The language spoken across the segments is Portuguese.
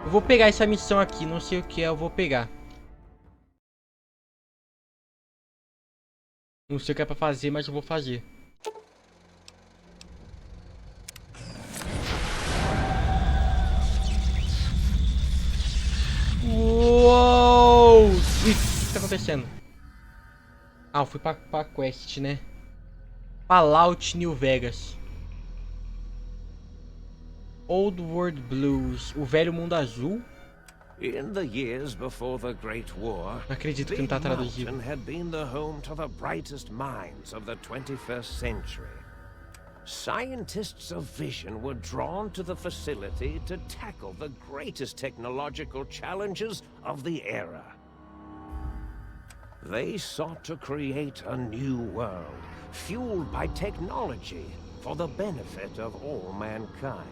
Eu vou pegar essa missão aqui, não sei o que é, eu vou pegar. Não sei o que é pra fazer, mas eu vou fazer. Uou! Ih, o que tá acontecendo? Ah, eu fui pra quest, né? Falou, New Vegas. Old World Blues. O velho mundo azul. In the years before the Great War, Não acredito que não Big tá traduzido. Mountain had been the home to the brightest minds of the 21st century. Scientists of vision were drawn to the facility to tackle the greatest technological challenges of the era. They sought to create a new world, fueled by technology for the benefit of all mankind.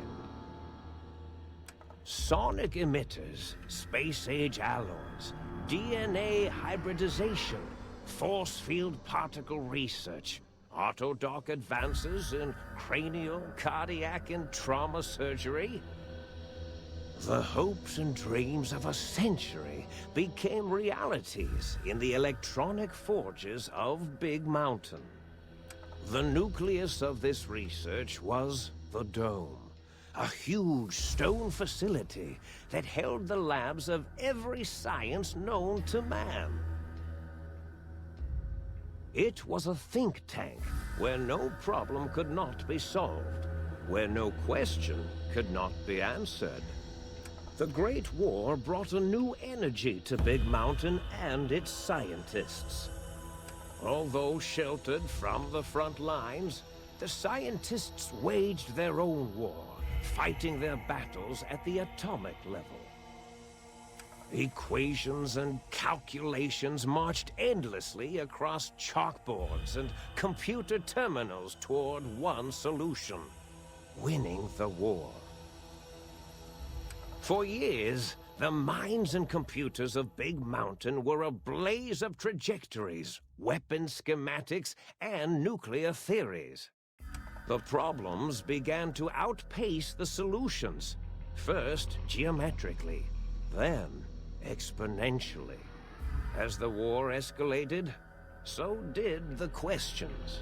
Sonic emitters, space-age alloys, DNA hybridization, force field particle research, autodoc advances in cranial, cardiac, and trauma surgery. The hopes and dreams of a century became realities in the electronic forges of Big Mountain. The nucleus of this research was the Dome. A huge stone facility that held the labs of every science known to man. It was a think tank where no problem could not be solved, where no question could not be answered. The Great War brought a new energy to Big Mountain and its scientists. Although sheltered from the front lines, the scientists waged their own war, fighting their battles at the atomic level. Equations and calculations marched endlessly across chalkboards and computer terminals toward one solution: winning the war. For years, the minds and computers of Big Mountain were a blaze of trajectories, weapon schematics, and nuclear theories. The problems began to outpace the solutions, first geometrically, then exponentially. As the war escalated, so did the questions.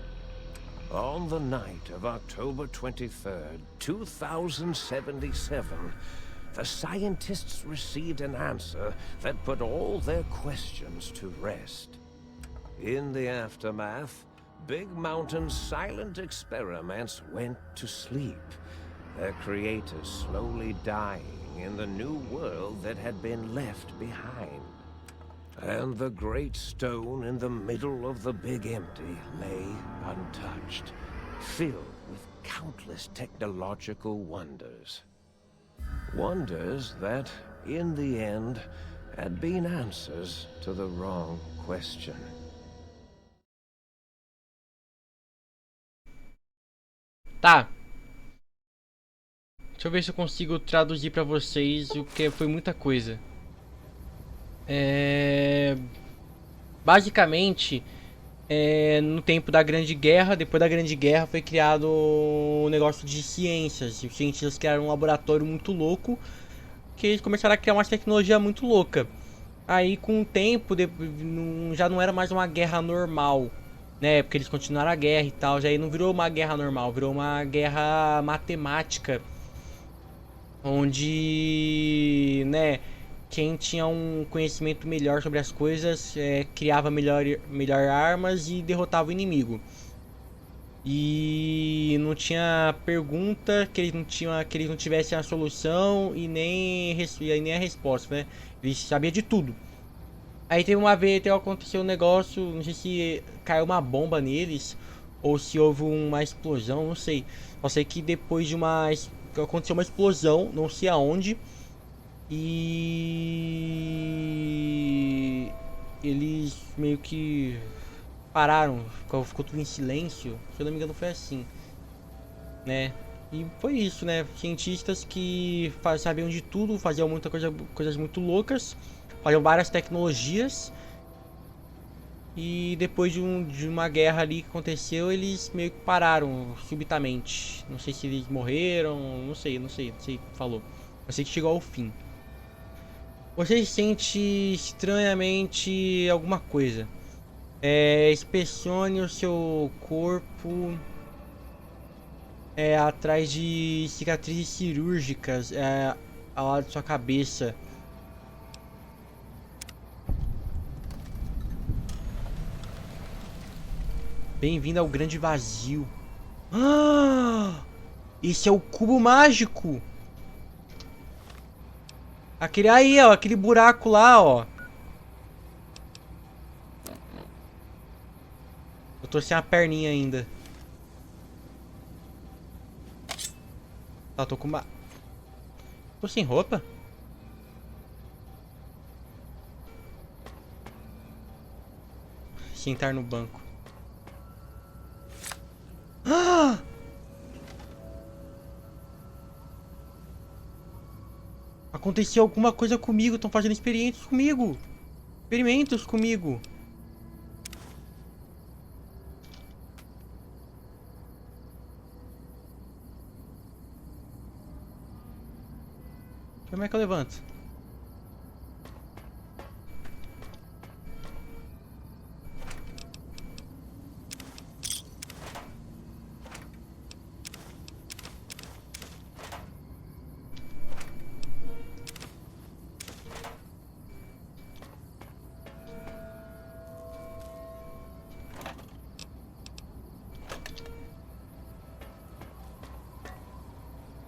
On the night of October 23rd, 2077, the scientists received an answer that put all their questions to rest. In the aftermath, Big Mountain's silent experiments went to sleep, their creators slowly dying in the new world that had been left behind. And the great stone in the middle of the Big Empty lay untouched, filled with countless technological wonders. Wonders that, in the end, had been answers to the wrong question. Tá. Deixa eu ver se eu consigo traduzir pra vocês, o que foi muita coisa. Basicamente, no tempo da Grande Guerra, depois da Grande Guerra, foi criado um negócio de ciências. E os cientistas criaram um laboratório muito louco, que eles começaram a criar uma tecnologia muito louca. Aí, com o tempo, já não era mais uma guerra normal, né? Porque eles continuaram a guerra e tal. Já aí não virou uma guerra normal, virou uma guerra matemática, onde, né, quem tinha um conhecimento melhor sobre as coisas criava melhor armas e derrotava o inimigo. E não tinha pergunta que eles não tivessem a solução e nem a resposta, né? Eles sabiam de tudo. Aí teve uma vez, aconteceu um negócio, não sei se caiu uma bomba neles ou se houve uma explosão, não sei. Só sei que depois de aconteceu uma explosão, não sei aonde, e eles meio que pararam, ficou tudo em silêncio. Se eu não me engano foi assim, né? E foi isso, né? Cientistas que sabiam de tudo, faziam coisas muito loucas, faziam várias tecnologias. E depois de uma guerra ali que aconteceu, eles meio que pararam subitamente. Não sei se eles morreram, não sei, falou. Eu sei que chegou ao fim. Você sente estranhamente alguma coisa. Inspecione o seu corpo atrás de cicatrizes cirúrgicas ao lado de sua cabeça. Bem-vindo ao grande vazio. Ah! Esse é o cubo mágico! Aquele aí, ó, aquele buraco lá, ó. Eu tô sem a perninha ainda. Tá, tô com uma... Tô sem roupa? Sentar no banco. Ah! Aconteceu alguma coisa comigo. Estão fazendo experimentos comigo. Experimentos comigo. Como é que eu levanto?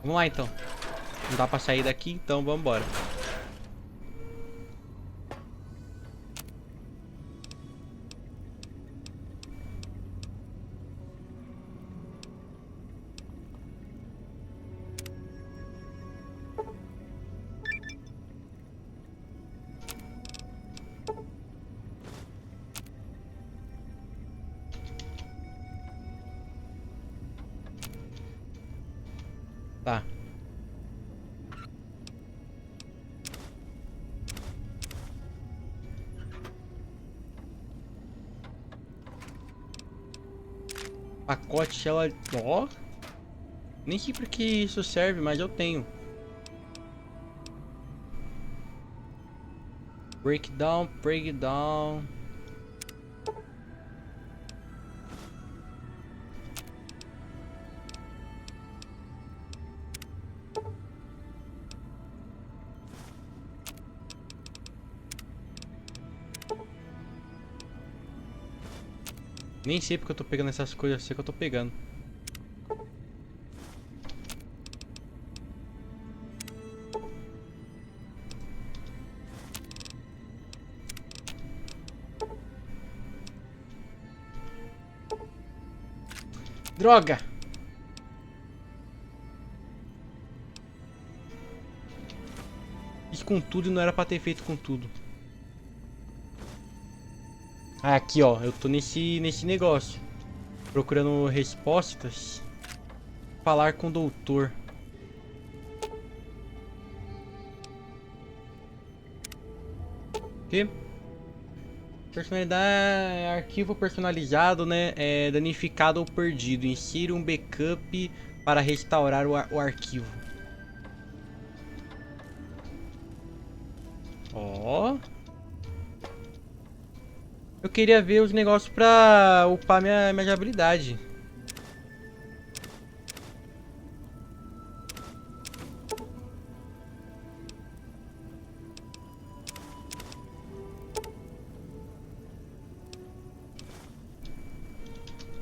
Vamos lá então. Não dá pra sair daqui, então vamos embora. Tá. Pacote, ela... Ó. Nem sei pra que isso serve, mas eu tenho. Breakdown, breakdown. Nem sei porque eu tô pegando essas coisas, eu sei que eu tô pegando. Droga! Fiz com tudo e não era pra ter feito com tudo. Ah, aqui ó, eu tô nesse negócio. Procurando respostas. Falar com o doutor. Que? Personalidade, arquivo personalizado, né? Danificado ou perdido. Insira um backup para restaurar o arquivo. Ó. Eu queria ver os negócios pra upar minha habilidade.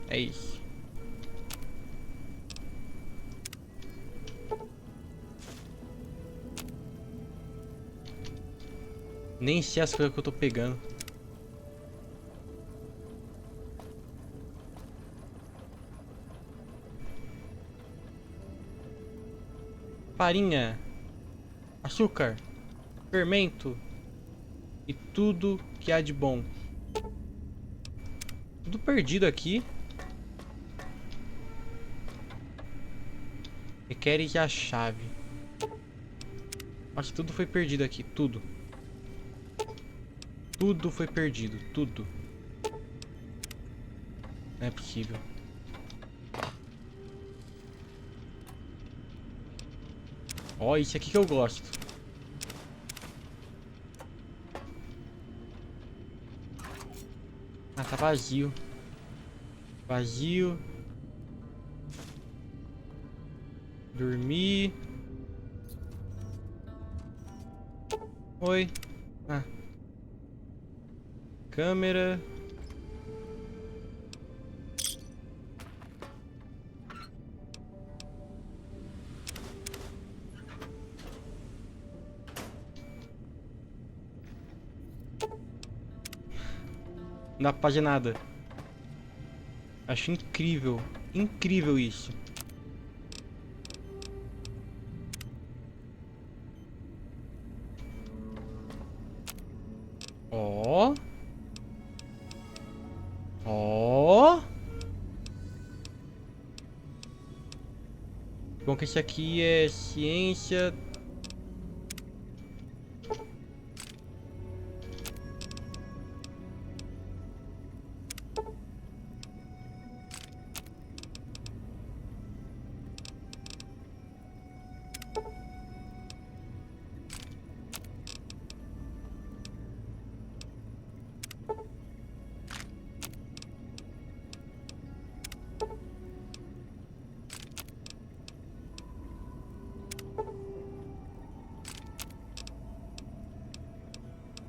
É isso. Nem sei as coisas que eu tô pegando. Farinha, açúcar, fermento e tudo que há de bom. Tudo perdido aqui. Requer a chave. Acho que tudo foi perdido aqui, tudo. Tudo foi perdido, tudo. Não é possível. Ó, isso aqui que eu gosto. Ah, tá vazio. Vazio. Dormir. Oi. Ah. Câmera. Não dá pra fazer nada. Acho incrível. Incrível isso. Ó. Ó. Bom que esse aqui é ciência.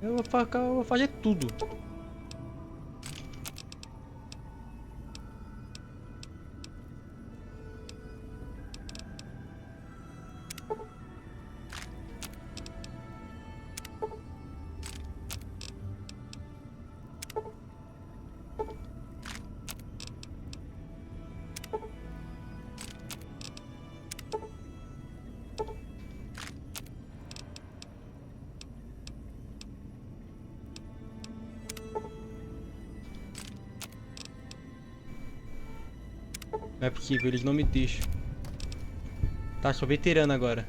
Eu vou fazer tudo. Não é possível, eles não me deixam. Tá, sou veterano agora.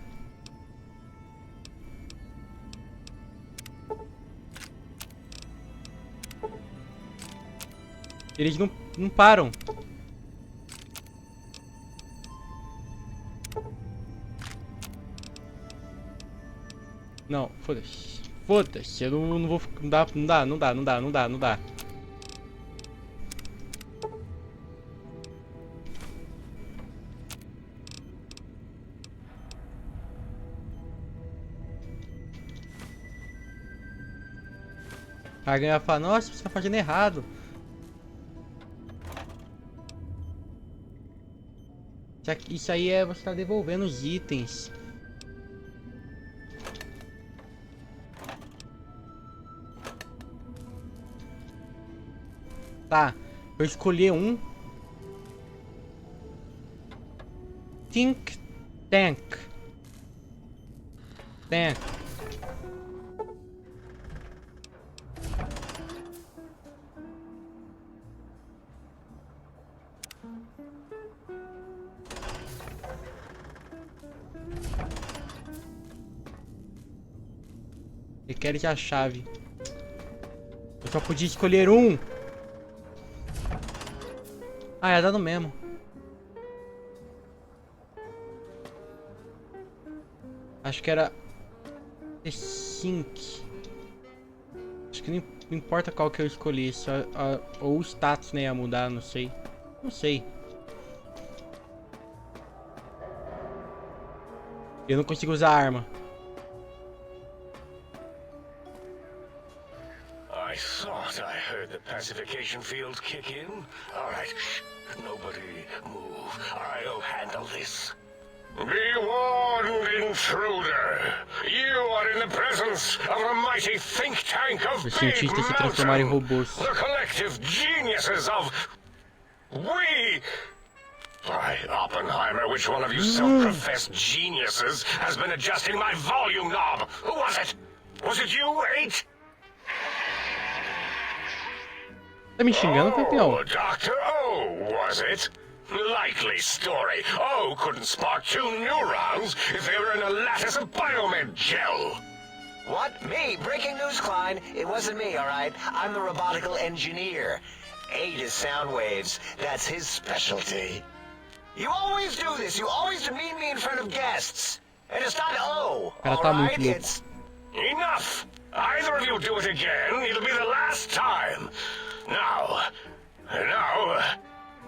Eles não param. Não, foda-se. Foda-se, eu não vou. Não dá. Alguém vai falar, nossa, você tá fazendo errado. Isso aí é você tá devolvendo os itens. Tá, eu escolhi um. Think Tank. Tank. Requer a chave. Eu só podia escolher um. Ah, ia dar no mesmo. Acho que era Sync. Acho que não importa qual que eu escolhi, só, ou o status, né, ia mudar, não sei. Não sei. Eu não consigo usar arma. I thought I heard the pacification field kick in. All right, shh. Nobody move. I'll handle this. Be warned, intruder. You are in the presence of a mighty think tank of Os Big cientistas se transformaram em Mountain. robôs. The collective geniuses of... We... Why, Oppenheimer, which one of you self-professed geniuses has been adjusting my volume knob? Who was it? Was it you, 8? Tá me xingando, campeão? Oh, Dr. O, was it? Likely story. O couldn't spark 2 neurons if they were in a lattice of biomed gel. What? Me? Breaking news, Klein. It wasn't me, all right? I'm the robotical engineer. 8 is sound waves. That's his specialty. You always do this. You always demean me in front of guests. And it's not O, Cara, all tá right? muito louco. It's... Enough! Either of you do it again, it'll be the last time. Now.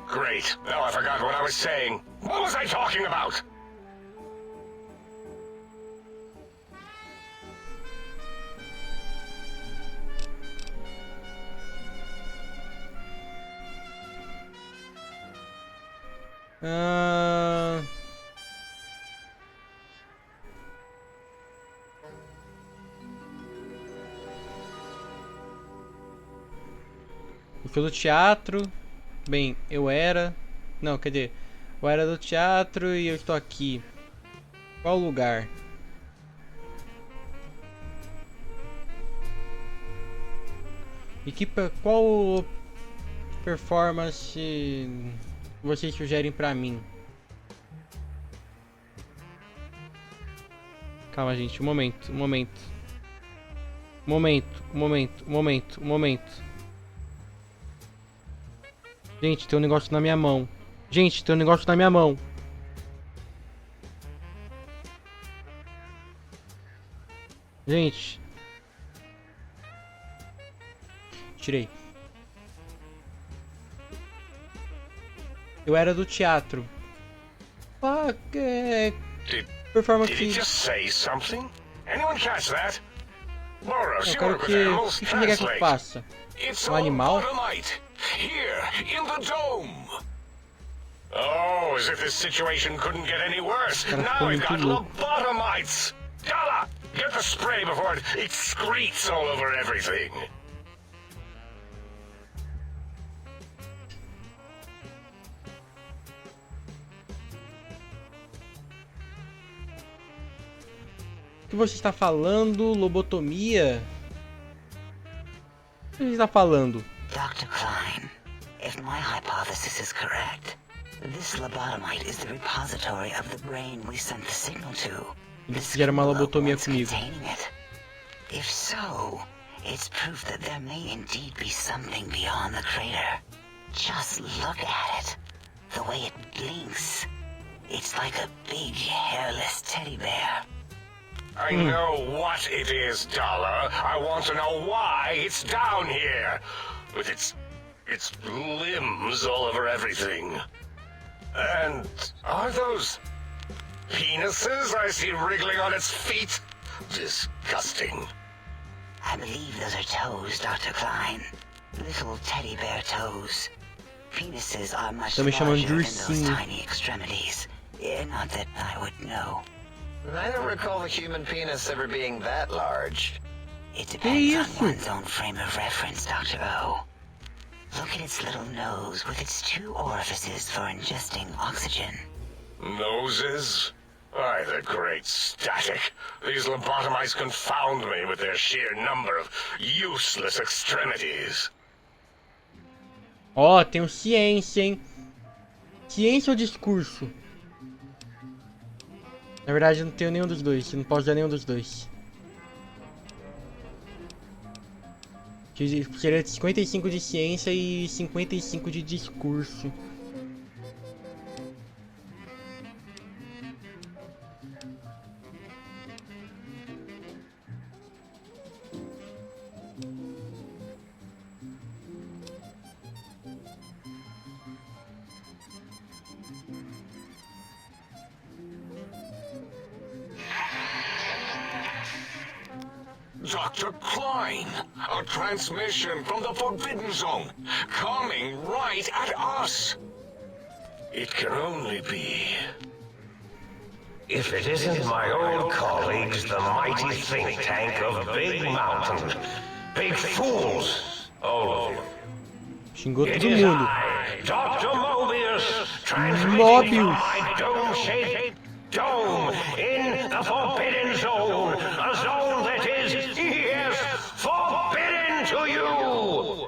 Great. Now I forgot what I was saying. What was I talking about? Eu fui do teatro. Bem, eu era... Não, cadê? Eu era do teatro e eu estou aqui. Qual lugar? Qual performance vocês sugerem pra mim? Calma, gente, um momento. Gente, tem um negócio na minha mão. Gente. Tirei. Eu era do teatro. Performance. Did he just say something? Anyone catch that? Laura, Eu quero que... O que você quer que eu faça? It's Um animal? lobotomite. Here, in the dome. Oh, as if this situation couldn't get any worse. Now we've got lobotomites. Dala, get the spray before it excretes all over everything. O que você está falando? Lobotomia? O que você está falando? Dr. Klein, if my hypothesis is correct, this lobotomite is the repository of the brain we sent the signal to. Eles fizeram uma lobotomia comigo. If so, it's proof that there may indeed be something beyond the crater. Just look at it. The way it blinks. It's like a big hairless teddy bear. I know what it is, Dollar. I want to know why it's down here. With its limbs all over everything. And are those penises I see wriggling on its feet? Disgusting. I believe those are toes, Dr. Klein. Little teddy bear toes. Penises are much larger than those tiny extremities. Not that I would know. I don't recall the human penis ever being that large. It depends on one's own frame of reference, Dr. O. Look at its little nose with its 2 orifices for ingesting oxygen. Noses? Why, the great static. These lobotomites confound me with their sheer number of useless extremities. Ó, tem ciência, hein? Ciência ou discurso? Na verdade, eu não tenho nenhum dos dois. Eu não posso dar nenhum dos dois. Seria 55 de ciência e 55 de discurso. Dr. Klein, a transmission from the Forbidden Zone, coming right at us. It can only be... If it isn't my old colleagues, the mighty think tank of Big Mountain. Big fools, all of you. Xingou It todo is mundo. I, Dr. Mobius, transmitting from my dome-shaped dome in the Forbidden Zone. A zone that is, yes, forbidden to you.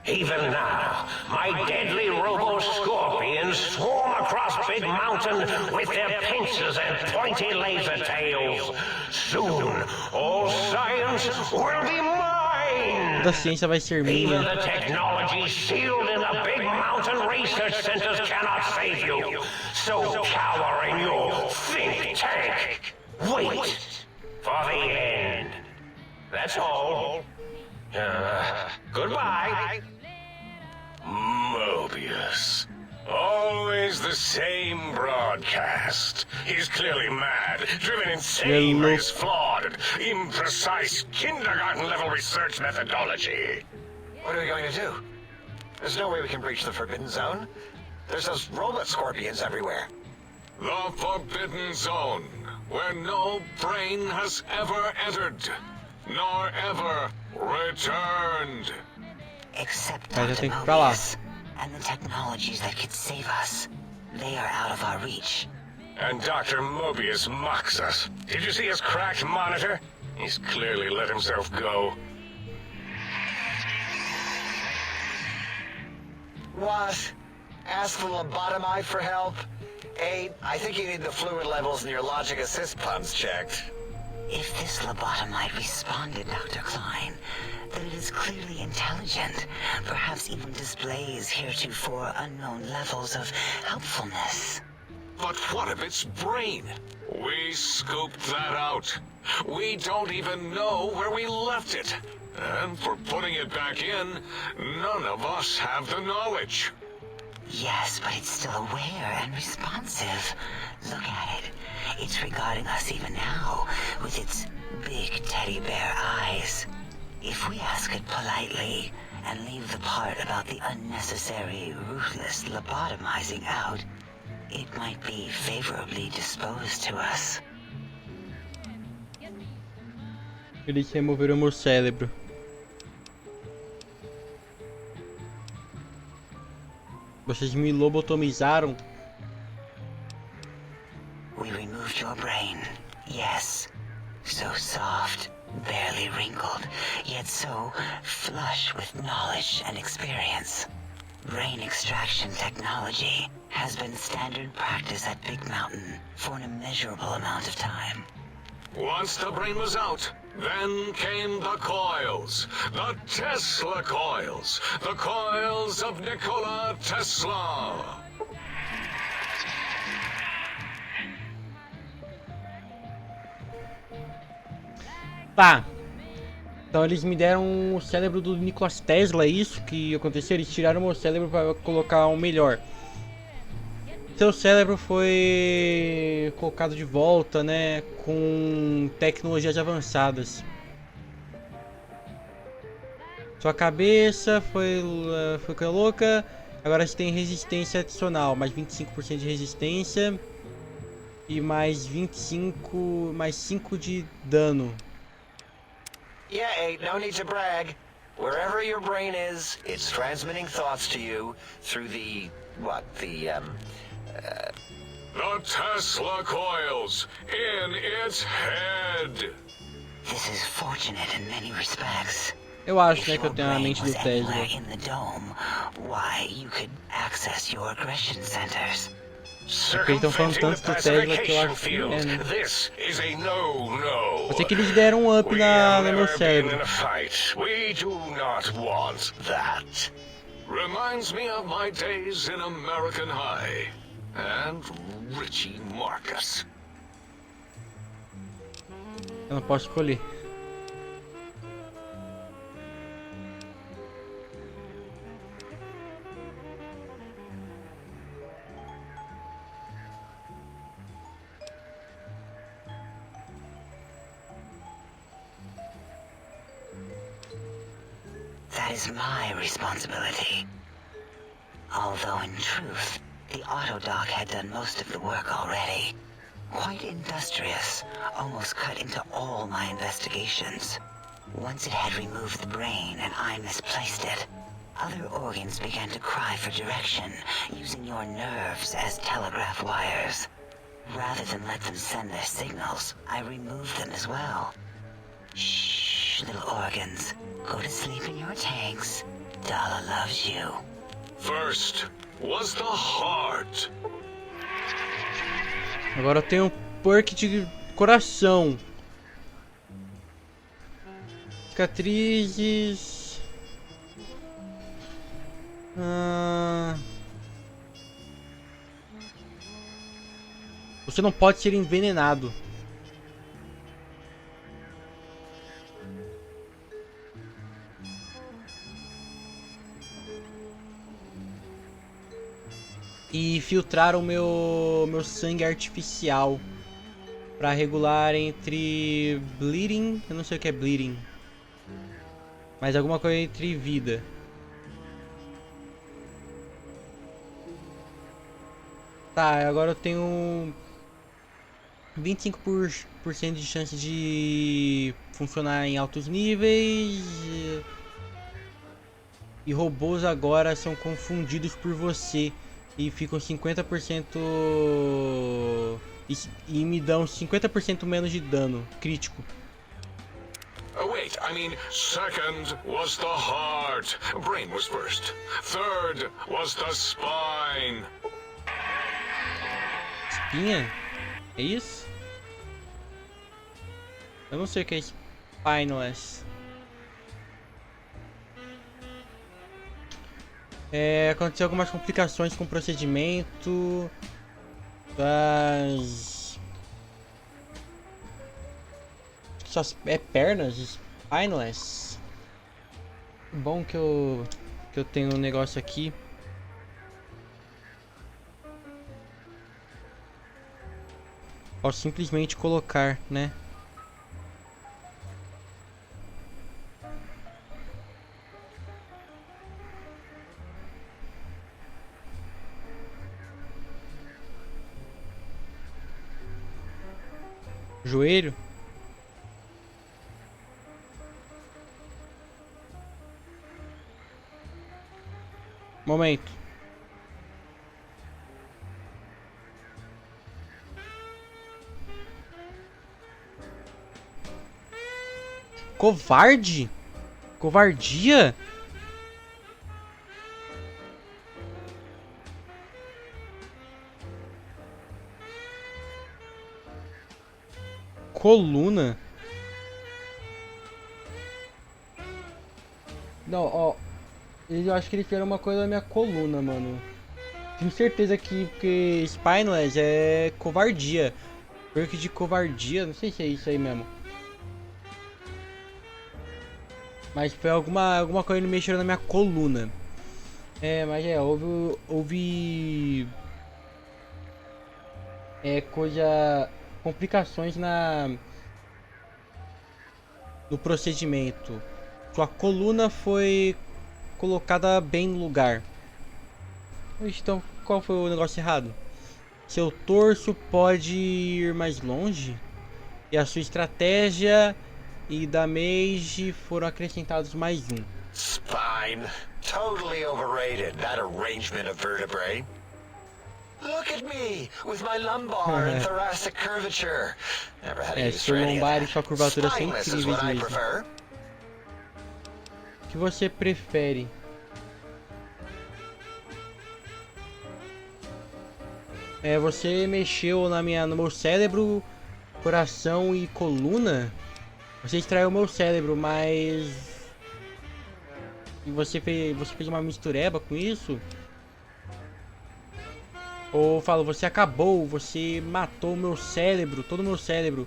Even now, my deadly robo-scorpions swarm across Big Mountain with their pincers and pointy laser tails. Soon, all science will be mine. Toda a ciência vai ser Even minha. the technology sealed in the Big Mountain research centers cannot save you. So cower in your think tank. Wait for the end. That's all. Goodbye. Mobius. Always the same broadcast. He's clearly mad, driven insane by his flawed and imprecise kindergarten-level research methodology. What are we going to do? There's no way we can breach the Forbidden Zone. There's those robot scorpions everywhere. The Forbidden Zone, where no brain has ever entered, nor ever returned. Except Mas eu Dr. tenho que ir pra lá. Mobius and the technologies that could save us. They are out of our reach. And Dr. Mobius mocks us. Did you see his cracked monitor? He's clearly let himself go. What? Ask the lobotomite for help? Aid, I think you need the fluid levels in your logic assist pumps checked. If this lobotomite responded, Dr. Klein, then it is clearly intelligent, perhaps even displays heretofore unknown levels of helpfulness. But what of its brain? We scooped that out. We don't even know where we left it. And for putting it back in, none of us have the knowledge. Yes, but it's still aware and responsive. Look at it. It's regarding us even now, with its big teddy bear eyes. If we ask it politely, and leave the part about the unnecessary, ruthless lobotomizing out, it might be favorably disposed to us. Eles removeram meu cérebro. Vocês me lobotomizaram? We removed your brain, yes. So soft, barely wrinkled, yet so flush with knowledge and experience. Brain extraction technology has been standard practice at Big Mountain for an immeasurable amount of time. Once the brain was out, then came the coils. The Tesla coils. The coils of Nikola Tesla. Tá. Então eles me deram o cérebro do Nikola Tesla, é isso que aconteceu? Eles tiraram o meu cérebro para colocar um melhor. Seu cérebro foi colocado de volta, né, com tecnologias avançadas. Sua cabeça foi louca. Agora você tem resistência adicional, mais 25% de resistência e mais 5 de dano. Yeah, Aid, no need to brag. Wherever your brain is, it's transmitting thoughts to you through the Tesla coils in its head. This is fortunate in many respects. Eu acho, If né, que eu your tenho a brain mente do was anywhere Tesla. in the dome, why, you could access your aggression centers. Porque eles estão falando tanto do Tesla que eu acho que é, né? This is a no-no. Eu sei que eles deram um up We no have meu never been cérebro. in a fight. We do not want that. Reminds me of my days in American High. And Richie Marcus. Eu não posso escolher. That is my responsibility. Although in truth, the autodoc had done most of the work already. Quite industrious, almost cut into all my investigations. Once it had removed the brain and I misplaced it, other organs began to cry for direction, using your nerves as telegraph wires. Rather than let them send their signals, I removed them as well. Shh, little organs. Go to sleep in your tanks. Dala loves you. First was the heart. Agora eu tenho um perk de coração. Cicatrizes. Você não pode ser envenenado. e filtrar o meu sangue artificial para regular entre bleeding, eu não sei o que é bleeding, mas alguma coisa entre vida. Tá, agora eu tenho 25% de chance de funcionar em altos níveis. E robôs agora são confundidos por você e ficam 50% e me dão 50% menos de dano crítico. Oh, wait, I mean, second was the heart. Brain was first. Third was the spine. Espinha? É isso? Eu não sei o que é spineless. Aconteceu algumas complicações com o procedimento das suas pernas spineless. Bom que eu tenho um negócio aqui. Posso simplesmente colocar, né? Joelho. Momento. Covarde? Covardia? Coluna? Não, ó. Eu acho que eles fizeram uma coisa na minha coluna, mano. Tenho certeza que porque spineless é covardia. Perk de covardia, não sei se é isso aí mesmo. Mas foi alguma coisa que mexeu na minha coluna. Mas houve complicações no procedimento. Sua coluna foi colocada bem no lugar. Então, qual foi o negócio errado? Seu torso pode ir mais longe e a sua estratégia e da mage foram acrescentados mais um. Spine. Totally overrated, that arrangement of vertebrae. Look at me, with my lumbar and thoracic curvature. Never had to use Seu for any of lombar e that. sua curvatura são Spineless is incríveis what I mesmo. prefer. O que você prefere? Você mexeu no meu cérebro, coração e coluna? Você extraiu o meu cérebro, mas... E você fez uma mistureba com isso? Ou falo, você acabou, você matou o meu cérebro, todo o meu cérebro.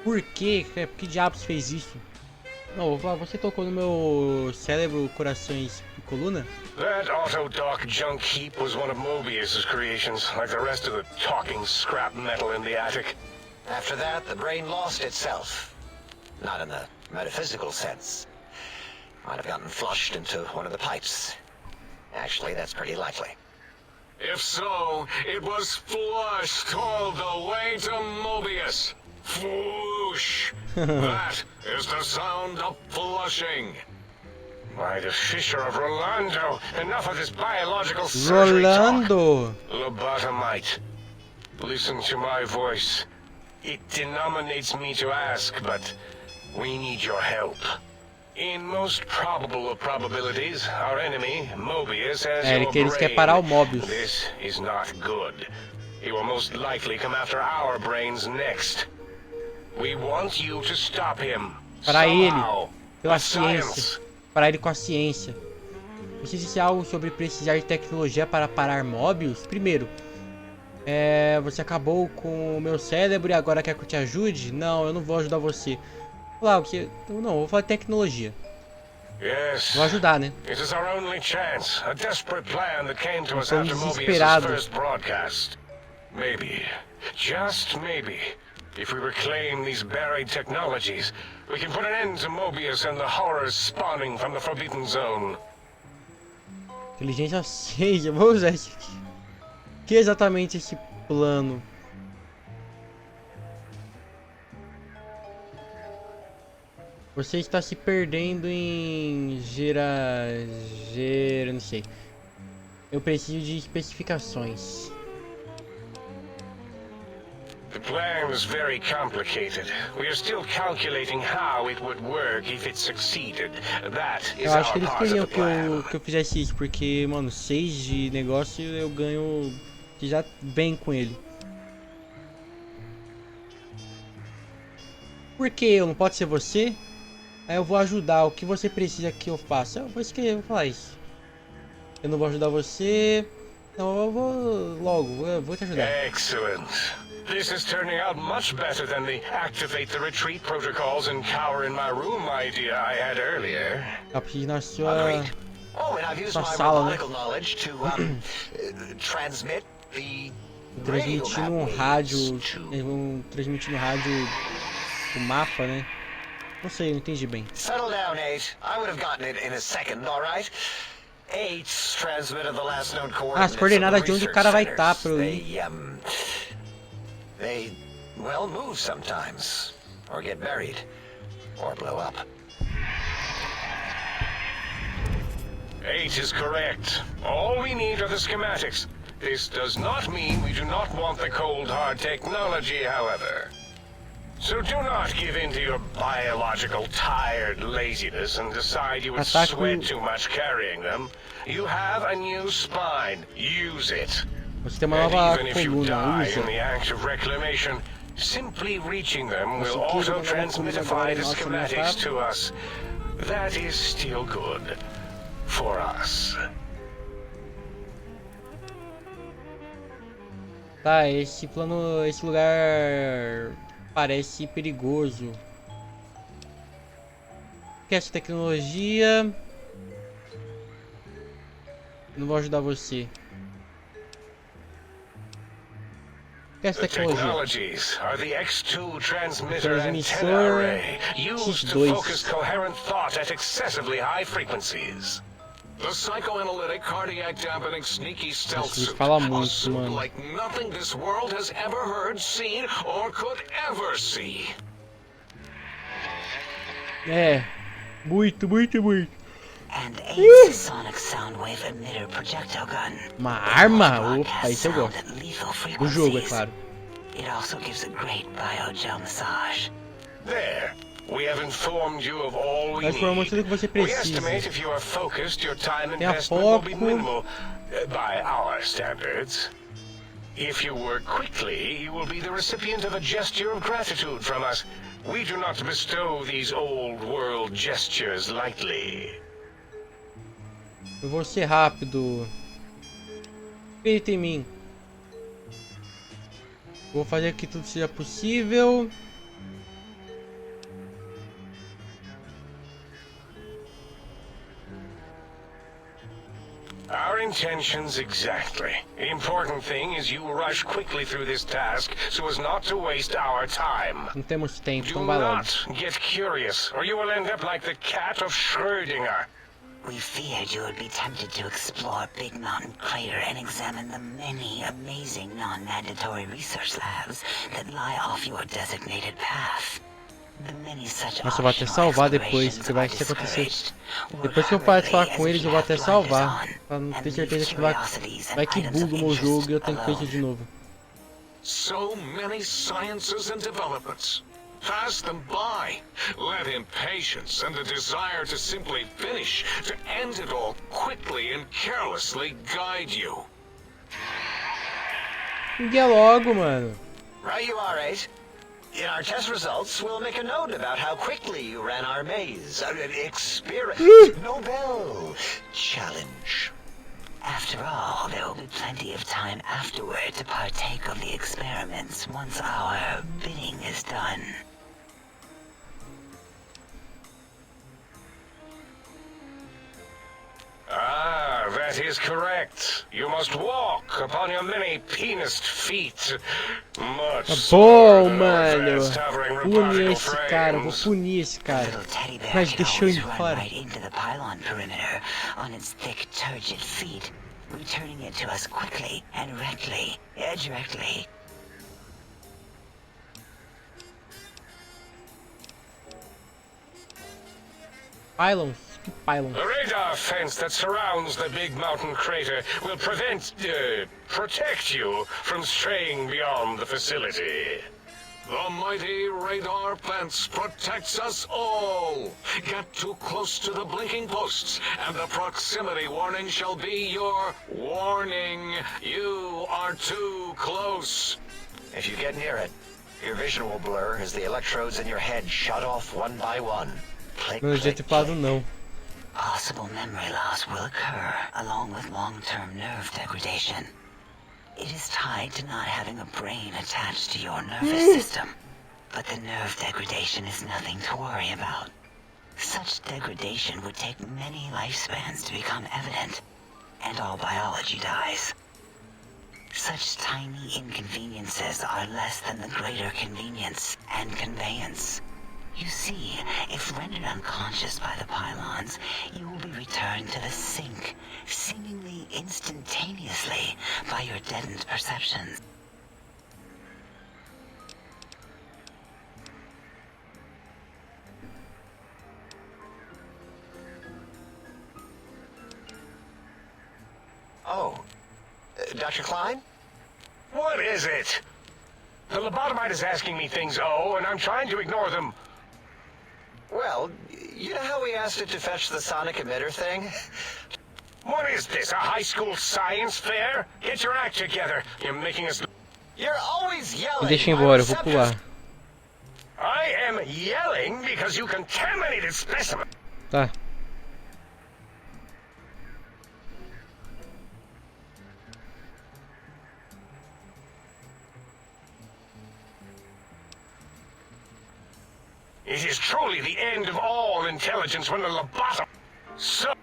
Por quê? Por que diabos fez isso? Não, você tocou no meu cérebro, corações e coluna? That auto-dock junk heap was one of Mobius's creations, like the rest of the talking scrap metal in the attic. After that, the brain lost itself. Not in the metaphysical sense. Might have gotten flushed into one of the pipes. Actually, that's pretty likely. If so, it was flushed all the way to Mobius. Flush. That is the sound of flushing. By the Fisher of Rolando, enough of this biological surgery Rolando! talk. Lobotomite, listen to my voice. It denominates me to ask, but we need your help. In most probable of probabilities, our enemy, Mobius, has your Eles querem parar o Mobius. This is not good. He will most likely come after our brains next. We want you to stop him. Para ele, Somehow. pela With ciência. science. Para ele com a ciência. Você disse algo sobre precisar de tecnologia para parar Mobius? Primeiro, você acabou com o meu cérebro e agora quer que eu te ajude? Não, eu não vou ajudar você. Não, eu vou falar de tecnologia. Yes. Vou ajudar, né? It is our only chance. A desperate plan that came to us Tô after Mobius' desesperado. first broadcast. Maybe, just maybe, if we reclaim these buried technologies, we can put an end to Mobius and the horrors spawning from the Forbidden Zone. Inteligência 6, eu vou usar isso aqui. Que é exatamente esse plano? Você está se perdendo em não sei. Eu preciso de especificações. The plan is very complicated. We are still calculating how it would work if it succeeded. That is Eu acho que our eles part of queriam the plan. que eu fizesse isso, porque, mano, 6 de negócio eu ganho que já vem com ele. Por que eu? Não pode ser você? Aí eu vou ajudar. O que você precisa que eu faça? Eu vou escrever, vou falar isso. Eu não vou ajudar você. Então eu vou logo, eu vou te ajudar. Excellent. This is turning out much better than the activate the retreat protocols and cower in my room idea I had earlier. Eu preciso ir na sua... Agreed. Oh, and I've used Sua my sala, né? robotical knowledge to transmit the radio Transmitindo um map rádio. waves to... Transmitindo rádio. O mapa, né? Não sei, não entendi bem. Settle down, 8. I would have gotten it in a second, all right? 8's transmitted the last known coordinates As coordenadas of de the onde o research cara vai centers. estar pra eu ir. They, well, move sometimes. Or get buried. Or blow up. 8 is correct. All we need are the schematics. This does not mean we do not want the cold hard technology, however. So do not give in to your biological tired laziness and decide you would sweat too much carrying them. You have a new spine. Use it. Você tem uma And nova even if you coluna, die usa. in the act of reclamation, simply reaching them will Você queira auto-transmitify the nossa schematics mapa. to us. That is still good. For us. Tá, esse plano, esse lugar parece perigoso. Que essa tecnologia? Não vou ajudar você. Que essa The tecnologia? technologies are the X2 transmitter antenna Transmissor array, used to X2. focus coherent thought at excessively high frequencies. The psychoanalytic, cardiac dampening, sneaky stealth Nossa, ele suit. fala A muito, suit mano. like nothing this world has ever heard, seen, or could ever see. É, muito. And Abe's sonic soundwave emitter projectile gun. Uma arma? Broadcast Opa, isso eu sound gosto. at lethal Do jogo, é frequencies. claro. It also gives a great biogel massage. There. We have informed you of all we Nós informamos need. tudo que você We precisa. estimate if you are focused, your time Tenha investment will be foco. minimal, by our standards. If you work quickly, you will be the recipient of a gesture of gratitude from us. We do not bestow these old world gestures lightly. Eu vou ser rápido. Acredita em mim. Vou fazer que tudo seja possível. Our intentions exactly. The important thing is you rush quickly through this task so as not to waste our time. Não temos tempo, Do então vai logo. not get curious, or you will end up like the cat of Schrödinger. We feared you would be tempted to explore Big Mountain Crater and examine the many amazing non-mandatory research labs that lie off your designated path. The many such Nossa, eu vou até optional salvar depois, explorations porque vai are que se acontecer. discouraged. Depois que eu parar de falar com eles, eu vou até We'll have salvar. blinders on Pra não and ter leave certeza que curiosities and vai que items buga o of meu jogo interest e eu tenho que fazer alone. de novo. So many sciences and developments. Pass them by. Let impatience and the desire to simply finish, to end it all quickly and carelessly guide you. Liga logo, mano. Right you are, 8. In our test results, we'll make a note about how quickly you ran our maze. Nobel challenge. After all, there will be plenty of time afterward to partake of the experiments once our bidding is done. That is correct. You must walk upon your many penised feet. Much Tá slower bom, than our mano. fast hovering Pune robotical esse cara, vou frames. punir esse cara. Little teddy bear Mas can deixou always ele run fora. right into the pylon perimeter on its thick, turgid feet, returning it to us quickly and directly. Pylons? Que pylons? The radar fence that surrounds the big mountain crater will protect you from straying beyond the facility. The mighty radar fence protects us all. Get too close to the blinking posts, and the proximity warning shall be your warning. You are too close. If you get near it, your vision will blur as the electrodes in your head shut off one by one. Click, Não devia ter falado não. Possible memory loss will occur along with long-term nerve degradation. It is tied to not having a brain attached to your nervous system. But the nerve degradation is nothing to worry about. Such degradation would take many lifespans to become evident, and all biology dies. Such tiny inconveniences are less than the greater convenience and conveyance. You see, if rendered unconscious by the pylons, you will be returned to the sink, seemingly instantaneously, by your deadened perceptions. Oh, Dr. Klein? What is it? The lobotomite is asking me things, and I'm trying to ignore them. Well, you know how we asked it to fetch the sonic emitter thing? What is this, a high school science fair? Get your act together. You're making us... You're always Me yelling. deixa My embora, eu vou receptors- pular. I am yelling because you contaminated specimen. Tá. It is truly the end of all intelligence when the lobotom... So...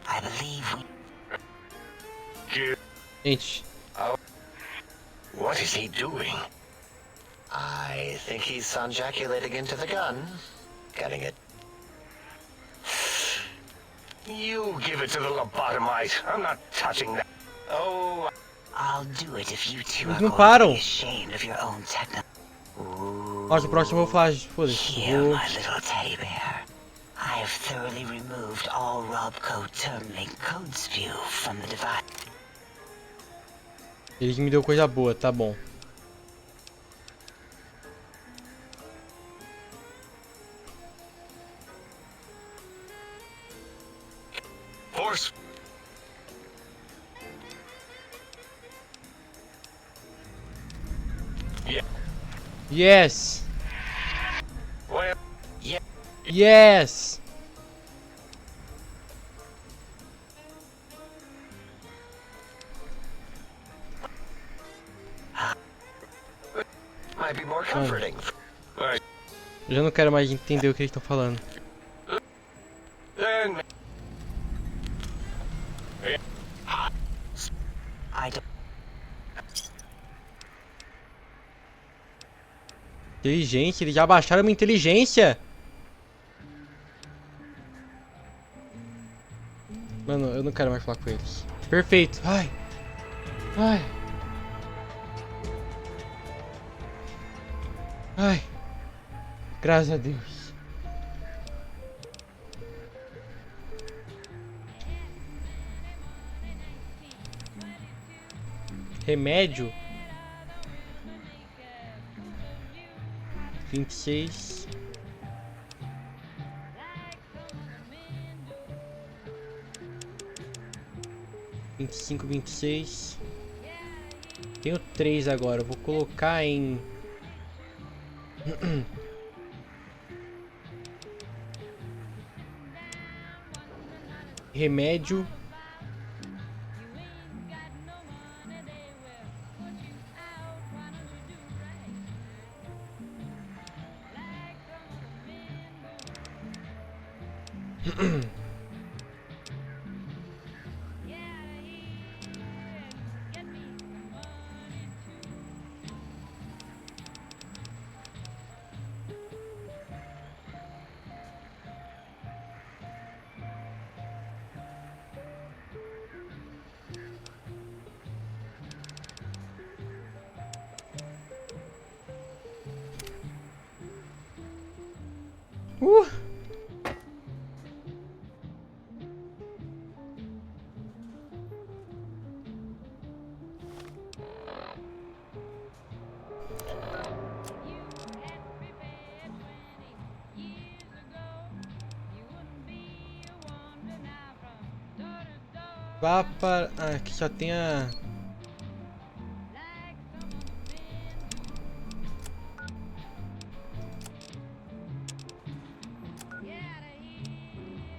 I believe we... Gente, What is he doing? I think he's sonjaculating into the gun. Getting it? You give it to the lobotomite. I'm not touching that. Oh, I'll do it if you two Eles are não going param. to be ashamed of your own techno... nossa, o próximo eu vou falar. Foda-se. Here, Vou... my little teddy bear. I have thoroughly removed all Robco term-link code spew from the device. Ele me deu coisa boa, tá bom. Force. Yes! Well, yeah. Yes! might be more comforting. Right. Eu já não quero mais entender o que eles estão falando. Then... I don't... Inteligência, eles já baixaram minha inteligência! Mano, eu não quero mais falar com eles. Perfeito. Ai. Ai. Ai. Graças a Deus. Remédio. 26. Vinte e cinco, 26. Tenho 3 agora. Eu vou colocar em remédio. Uh! Vá para... Ah, aqui só tem a...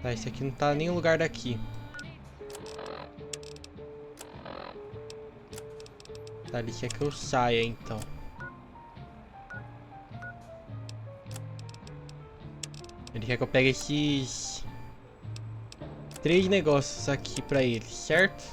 Tá, esse aqui não tá nem no lugar daqui. Tá, ele quer que eu saia, então. Ele quer que eu pegue esses... 3 negócios aqui pra ele, certo?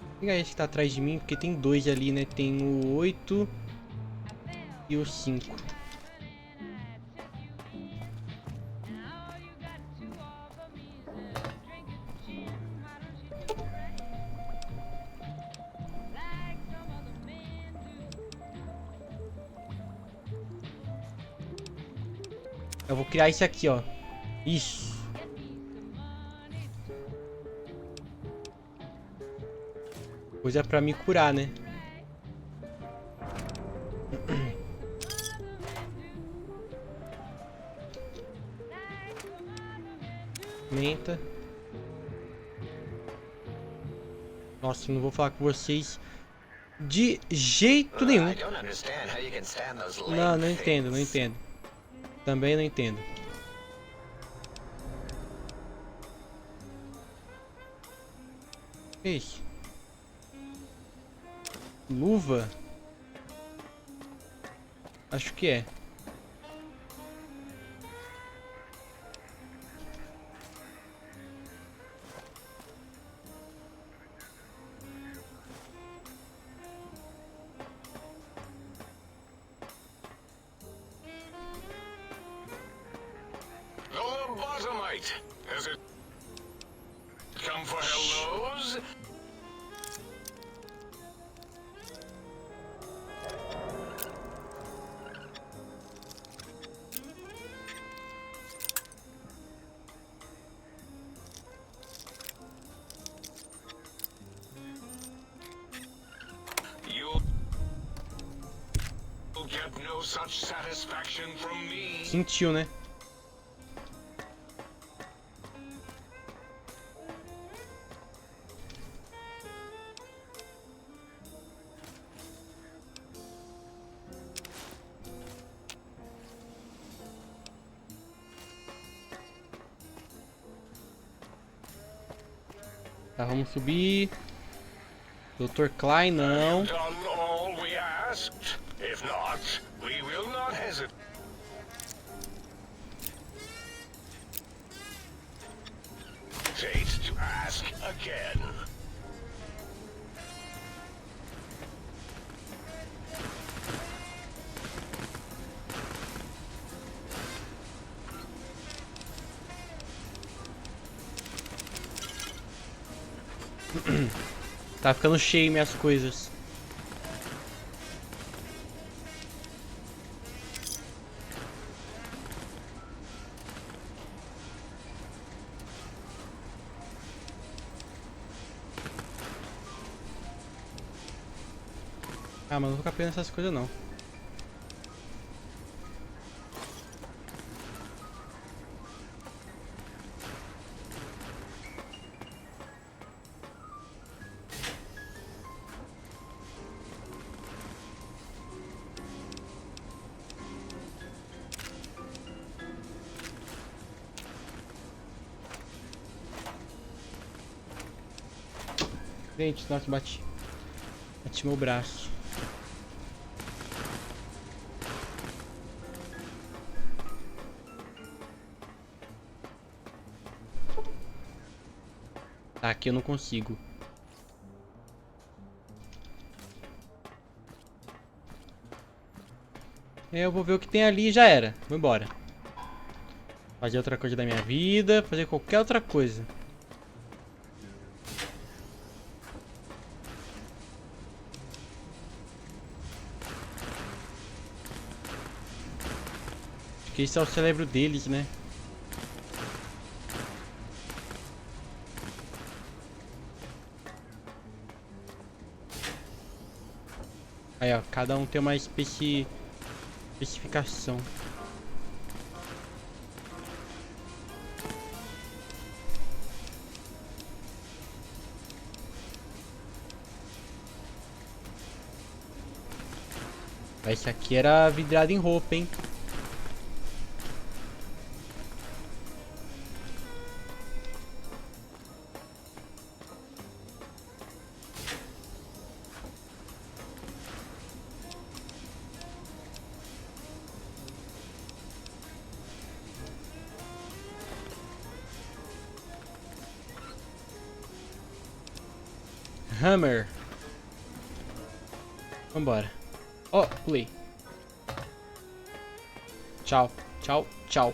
Vou pegar esse que tá atrás de mim, porque tem 2 ali, né? Tem o 8 e o 5. Eu vou criar esse aqui, ó. Isso. Coisa pra me curar, né? Menta. Nossa, eu não vou falar com vocês de jeito nenhum. Não, não entendo, não entendo. Também não entendo. Que isso? Luva? Acho que é. Has it come for hellos? You'll get no such satisfaction from me. Sentiu, né? Tá, vamos subir. Dr. Klein, não. Done all we asked. If not, we will not hesitate to ask again. Tá ficando cheio minhas coisas. Ah, mas não vou ficar pegando essas coisas não. Gente, nossa, bati meu braço. Tá, aqui eu não consigo. Eu vou ver o que tem ali e já era. Vou embora. Fazer outra coisa da minha vida, fazer qualquer outra coisa. Porque esse é o cérebro deles, né? Aí, ó, cada um tem uma especificação. Esse aqui era vidrado em roupa, hein? Hammer. Vambora. Ó, pulei. Tchau, tchau, tchau.